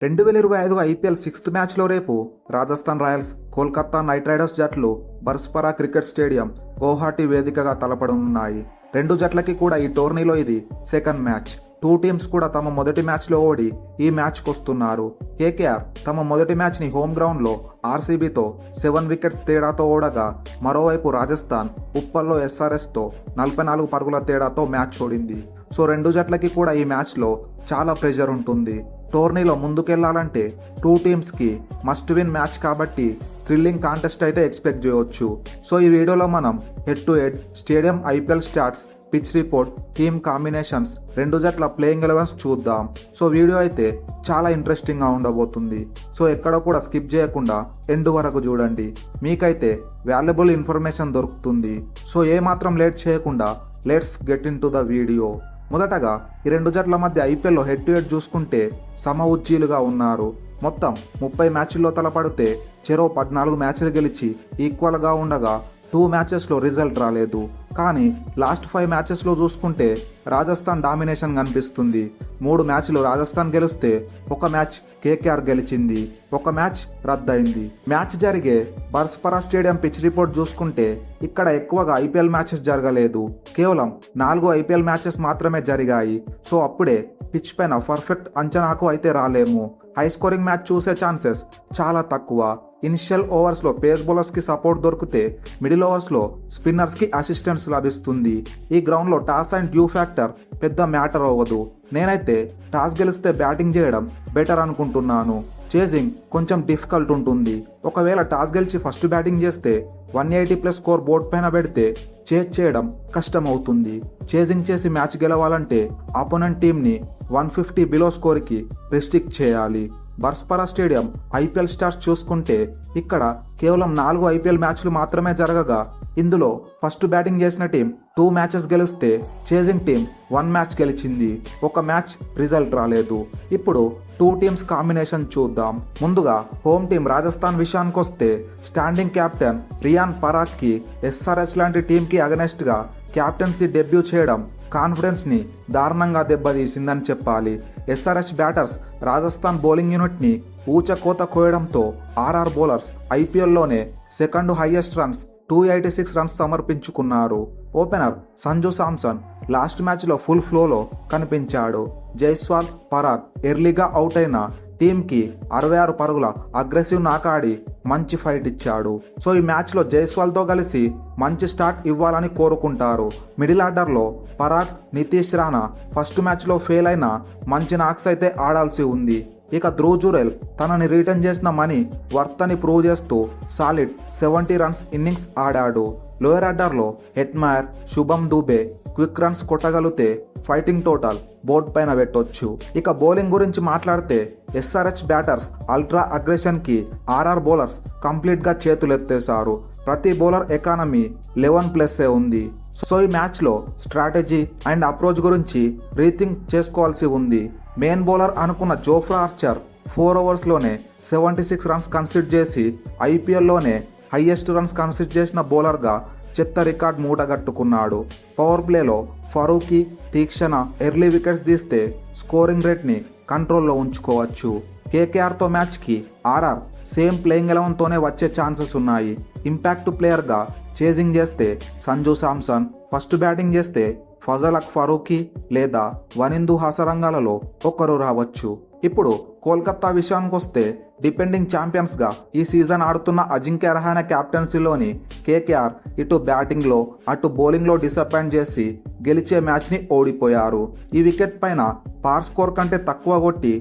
2025 IPL sixth మ్యాచ్లో రేపు Rajasthan Royals Kolkata night riders జట్లు బర్స్పరా క్రికెట్ స్టేడియం గౌహాటీ వేదికగా తలపడనున్నాయి. రెండు జట్లకి కూడా ఈ టోర్నీలో ఇది సెకండ్ మ్యాచ్. టూ టీమ్స్ కూడా తమ మొదటి మ్యాచ్లో ఓడి ఈ మ్యాచ్కి వస్తున్నారు. కేకేఆర్ తమ మొదటి మ్యాచ్ని హోమ్ గ్రౌండ్లో ఆర్సీబీతో 7 వికెట్స్ తేడాతో ఓడగా, మరోవైపు రాజస్థాన్ ఉప్పల్లో ఎస్ఆర్ఎస్తో 44 పరుగుల తేడాతో మ్యాచ్ ఓడింది. సో రెండు జట్లకి కూడా ఈ మ్యాచ్లో చాలా ప్రెషర్ ఉంటుంది. టోర్నీలో ముందుకెళ్లాలంటే టూ టీమ్స్కి మస్ట్ విన్ మ్యాచ్ కాబట్టి థ్రిల్లింగ్ కాంటెస్ట్ అయితే ఎక్స్పెక్ట్ చేయొచ్చు. సో ఈ వీడియోలో మనం head to head, stadium IPL stats, pitch report, team combinations, రెండు జట్ల ప్లేయింగ్ ఎలెవెన్స్ చూద్దాం. సో వీడియో అయితే చాలా ఇంట్రెస్టింగ్గా ఉండబోతుంది. సో ఎక్కడ కూడా స్కిప్ చేయకుండా ఎండ్ వరకు చూడండి, మీకైతే వాల్యుబుల్ ఇన్ఫర్మేషన్ దొరుకుతుంది. సో ఏమాత్రం లేట్ చేయకుండా let's get in to the video. మొదటగా ఈ రెండు జట్ల మధ్య ఐపీఎల్లో హెడ్ టు హెడ్ చూసుకుంటే సమ ఉజ్జీలుగా ఉన్నారు. మొత్తం 30 మ్యాచ్ల్లో తలపడితే చెరో 14 మ్యాచ్లు గెలిచి ఈక్వల్గా ఉండగా 2 మ్యాచెస్లో రిజల్ట్ రాలేదు. కానీ లాస్ట్ 5 మ్యాచెస్లో చూసుకుంటే రాజస్థాన్ డామినేషన్ కనిపిస్తుంది. 3 మ్యాచ్లు రాజస్థాన్ గెలిస్తే 1 మ్యాచ్ కేకేఆర్ గెలిచింది, 1 మ్యాచ్ రద్దయింది. మ్యాచ్ జరిగే బర్స్పరా స్టేడియం పిచ్ రిపోర్ట్ చూసుకుంటే ఇక్కడ ఎక్కువగా ఐపీఎల్ మ్యాచెస్ జరగలేదు, కేవలం 4 ఐపీఎల్ మ్యాచెస్ మాత్రమే జరిగాయి. సో అప్పుడే పిచ్ పైన పర్ఫెక్ట్ అంచనాకు అయితే రాలేము. హై స్కోరింగ్ మ్యాచ్ చూసే ఛాన్సెస్ చాలా తక్కువ. ఇనిషియల్ ఓవర్స్లో పేస్ బౌలర్స్కి సపోర్ట్ దొరికితే మిడిల్ ఓవర్స్లో స్పిన్నర్స్కి అసిస్టెన్స్ లభిస్తుంది. ఈ గ్రౌండ్లో టాస్ అండ్ డ్యూ ఫ్యాక్టర్ పెద్ద మ్యాటర్ అవ్వదు. నేనైతే టాస్ గెలిస్తే బ్యాటింగ్ చేయడం బెటర్ అనుకుంటున్నాను. చేజింగ్ కొంచెం డిఫికల్ట్ ఉంటుంది. ఒకవేళ టాస్ గెలిచి ఫస్ట్ బ్యాటింగ్ చేస్తే 180+ స్కోర్ బోర్డ్ పైన పెడితే చేజ్ చేయడం కష్టం అవుతుంది. చేజింగ్ చేసి మ్యాచ్ గెలవాలంటే ఆపోనెంట్ టీంని 150 బిలో స్కోర్కి రెస్ట్రిక్ట్ చేయాలి. బర్స్పరా స్టేడియం ఐపీఎల్ స్టార్స్ చూసుకుంటే ఇక్కడ కేవలం 4 ఐపీఎల్ మ్యాచ్లు మాత్రమే జరగగా, ఇందులో ఫస్ట్ బ్యాటింగ్ చేసిన టీం 2 మ్యాచెస్ గెలిస్తే చేజింగ్ టీం 1 మ్యాచ్ గెలిచింది, 1 మ్యాచ్ రిజల్ట్ రాలేదు. ఇప్పుడు 2 టీమ్స్ కాంబినేషన్ చూద్దాం. ముందుగా హోమ్ టీం రాజస్థాన్ విషయానికి వస్తే స్టాండింగ్ కెప్టెన్ రియాన్ పరాగ్కి ఎస్ఆర్హెచ్ లాంటి టీంకి అగనెస్ట్గా క్యాప్టెన్సీ డెబ్యూ చేయడం కాన్ఫిడెన్స్ని దారుణంగా దెబ్బతీసిందని చెప్పాలి. ఎస్ఆర్హెచ్ బ్యాటర్స్ రాజస్థాన్ బౌలింగ్ యూనిట్ని ఊచకోత కోయడంతో ఆర్ఆర్ బౌలర్స్ ఐపీఎల్లోనే సెకండ్ హైయెస్ట్ రన్స్ 286 రన్స్ సమర్పించుకున్నారు. ఓపెనర్ సంజు శాంసన్ లాస్ట్ మ్యాచ్లో ఫుల్ ఫ్లోలో కనిపించాడు. జైస్వాల్, పరాగ్ ఎర్లీగా అవుట్ అయిన టీంకి 66 పరుగుల అగ్రెసివ్ నాకాడి మంచి ఫైట్ ఇచ్చాడు. సో ఈ మ్యాచ్లో జైస్వాల్తో కలిసి మంచి స్టార్ట్ ఇవ్వాలని కోరుకుంటారు. మిడిల్ ఆర్డర్లో పరాగ్, నితీష్ రాణా ఫస్ట్ మ్యాచ్లో ఫెయిల్ అయిన మంచి నాక్స్ అయితే ఆడాల్సి ఉంది. ఇక ధ్రువ్ జురెల్ తనని రిటర్న్ చేసిన మనీ వర్త్ అని ప్రూవ్ చేస్తూ సాలిడ్ 70 రన్స్ ఇన్నింగ్స్ ఆడాడు. లోయర్ ఆర్డర్లో Hetmyer, Shubham Dubey quick runs కొట్టగలిగితే ఫైటింగ్ టోటల్ బోర్డ్ పైన పెట్టొచ్చు. ఇక బౌలింగ్ గురించి మాట్లాడితే ఎస్ఆర్హెచ్ బ్యాటర్స్ అల్ట్రా అగ్రెషన్కి ఆర్ఆర్ బౌలర్స్ కంప్లీట్గా చేతులెత్తేశారు. ప్రతి బౌలర్ ఎకానమీ 11+ ఉంది. సో ఈ మ్యాచ్లో స్ట్రాటజీ అండ్ అప్రోచ్ గురించి రీథింక్ చేసుకోవాల్సి ఉంది. మెయిన్ బౌలర్ అనుకున్న జోఫ్రా ఆర్చర్ 4 ఓవర్స్లోనే 76 రన్స్ కన్సిడర్ చేసి ఐపీఎల్లోనే హైయెస్ట్ రన్స్ కన్సిడర్ చేసిన బౌలర్గా చెత్త రికార్డ్ మూటగట్టుకున్నాడు. పవర్ ప్లేలో ఫరూకీ, తీక్షణ ఎర్లీ వికెట్స్ తీస్తే స్కోరింగ్ రేట్ని కంట్రోల్లో ఉంచుకోవచ్చు. కేకేఆర్తో మ్యాచ్కి ఆర్ఆర్ సేమ్ ప్లేయింగ్ ఎలెవెన్తోనే వచ్చే ఛాన్సెస్ ఉన్నాయి. ఇంపాక్ట్ ప్లేయర్గా చేజింగ్ చేస్తే సంజు శాంసన్, ఫస్ట్ బ్యాటింగ్ చేస్తే ఫజల్ అక్ ఫరూకీ లేదా వనిందు హసరంగాలలో ఒకరు రావచ్చు. ఇప్పుడు కోల్కతా విషయానికి వస్తే డిపెండింగ్ ఛాంపియన్స్గా ఈ సీజన్ ఆడుతున్న అజింక్య రహానే క్యాప్టెన్సీలోని కేకేఆర్ ఇటు బ్యాటింగ్లో అటు బౌలింగ్లో డిసప్పాయింట్ చేసి గెలిచే మ్యాచ్ని ఓడిపోయారు. ఈ వికెట్ పైన పార్ స్కోర్ కంటే తక్కువ కొట్టి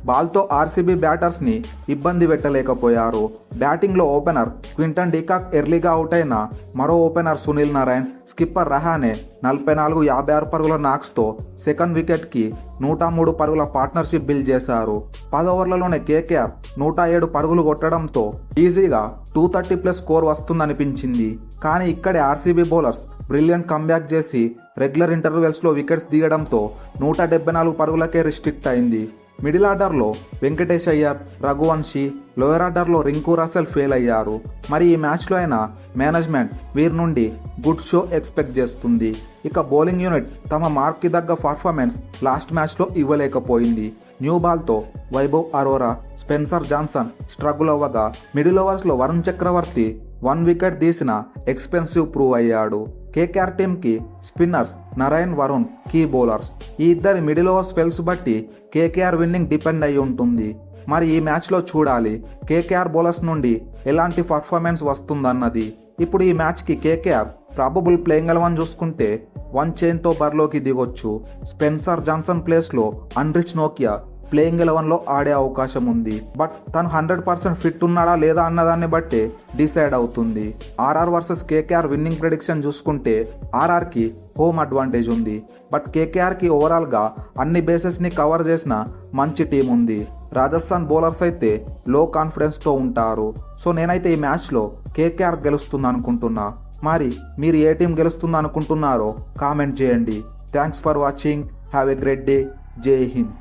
బాల్తో ఆర్సీబీ బ్యాటర్స్ని ఇబ్బంది పెట్టలేకపోయారు. బ్యాటింగ్లో ఓపెనర్ క్వింటన్ డికాక్ ఎర్లీగా అవుట్ అయిన మరో ఓపెనర్ సునీల్ నారాయణ్, స్కిప్పర్ రహానే 44, 56 పరుగుల నాక్స్తో సెకండ్ వికెట్కి 103 పరుగుల పార్ట్నర్షిప్ బిల్డ్ చేశారు. 10 ఓవర్లలోనే కేకేఆర్ 107 పరుగులు కొట్టడంతో ఈజీగా 230+ స్కోర్ వస్తుందనిపించింది. కానీ ఇక్కడే ఆర్సీబీ బౌలర్స్ బ్రిలియంట్ కంబ్యాక్ చేసి రెగ్యులర్ ఇంటర్వెల్స్లో వికెట్స్ దిగడంతో 174 పరుగులకే రిస్ట్రిక్ట్ అయింది. మిడిల్ ఆర్డర్లో వెంకటేష్ అయ్యర్, రఘువంశీ, లోయర్ ఆర్డర్లో రింకు రసెల్ ఫెయిల్ అయ్యారు. మరి ఈ మ్యాచ్లో అయినా మేనేజ్మెంట్ వీరి నుండి గుడ్ షో ఎక్స్పెక్ట్ చేస్తుంది. ఇక బౌలింగ్ యూనిట్ తమ మార్క్కి తగ్గ పర్ఫార్మెన్స్ లాస్ట్ మ్యాచ్లో ఇవ్వలేకపోయింది. న్యూ బాల్తో Vaibhav Arora, Spencer Johnson struggle అవ్వగా మిడిల్ ఓవర్స్లో వరుణ్ చక్రవర్తి 1 వికెట్ తీసిన ఎక్స్పెన్సివ్ ప్రూవ్ అయ్యాడు. కేకేఆర్ టీంకి spinners Narine, Varun key bowlers. ఈ ఇద్దరి మిడిల్ ఓవర్ స్పెల్స్ బట్టి కేకేఆర్ విన్నింగ్ డిపెండ్ అయి ఉంటుంది. మరి ఈ మ్యాచ్లో చూడాలి కేకేఆర్ బౌలర్స్ నుండి ఎలాంటి పర్ఫార్మెన్స్ వస్తుందన్నది. ఇప్పుడు ఈ మ్యాచ్కి కేకేఆర్ ప్రాబబుల్ ప్లేయింగ్ 11 చూసుకుంటే 1 చైన్తో బరిలోకి దిగొచ్చు. స్పెన్సర్ జాన్సన్ ప్లేస్లో అన్రిచ్ నోకియా ప్లేయింగ్ 11లో ఆడే అవకాశం ఉంది. బట్ తను 100% ఫిట్ ఉన్నాడా లేదా అన్నదాన్ని బట్టి డిసైడ్ అవుతుంది. RR versus KKR winning prediction చూసుకుంటే ఆర్ఆర్కి హోమ్ అడ్వాంటేజ్ ఉంది. బట్ కేకేఆర్కి ఓవరాల్గా అన్ని బేసెస్ని కవర్ చేసిన మంచి టీం ఉంది. రాజస్థాన్ బౌలర్స్ అయితే లో కాన్ఫిడెన్స్తో ఉంటారు. సో నేనైతే ఈ మ్యాచ్లో కేకేఆర్ గెలుస్తుంది అనుకుంటున్నా. మరి మీరు ఏ టీం గెలుస్తుంది అనుకుంటున్నారో కామెంట్ చేయండి. Thanks for watching. Have a great day. జై హింద్.